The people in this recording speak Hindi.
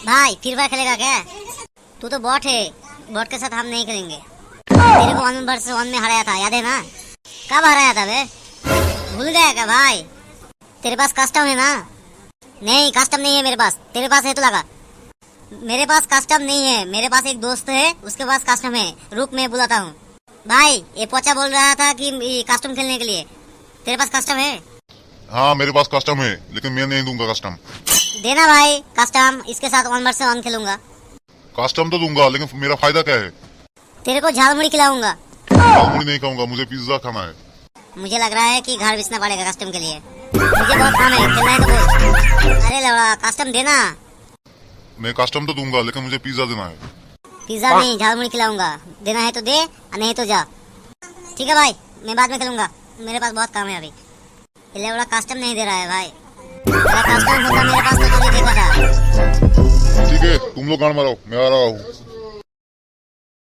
भाई फ्री फायर खेलेगा क्या? तू तो बॉट है, बॉट के साथ हम नहीं खेलेंगे। तेरे को 1v1 में हराया था, याद है ना? कब हराया था बे? भूल गया क्या भाई? तेरे पास कस्टम है ना? नहीं कस्टम नहीं है मेरे पास, तेरे पास है तो लगा। मेरे पास कस्टम नहीं है, मेरे पास एक दोस्त है उसके पास कस्टम है। रुक मैं बुलाता हूँ। भाई ये पोचा बोल रहा था कि कस्टम खेलने के लिए, तेरे पास कस्टम है? हाँ मेरे पास कस्टम है, लेकिन मैं नहीं दूंगा कस्टम। देना भाई कस्टम, इसके साथ 1v1 खेलूंगा। कस्टम तो दूंगा, लेकिन मेरा फायदा क्या है? तेरे को झालमुड़ी खिलाऊंगा। झालमुड़ी नहीं खाऊंगा, मुझे पिज्जा खाना है। मुझे लग रहा है कि घर बेचना पड़ेगा कस्टम के लिए। मुझे बहुत काम है, खेलना है तो बोल। अरे लड़ा कस्टम देना। मैं कस्टम तो दूंगा, लेकिन मुझे पिज्जा देना है। पिज्जा नहीं, झालमुड़ी खिलाऊंगा। देना है तो दे और नहीं तो जा। ठीक है भाई, मैं बाद में खेलूंगा, मेरे पास बहुत काम है अभी। ये लड़ा कस्टम नहीं दे रहा है भाई। कस्टम होता मेरे पास तो तुझे देखा था। ठीक है तुम लोग गान मारो, मैं आ रहा हूँ।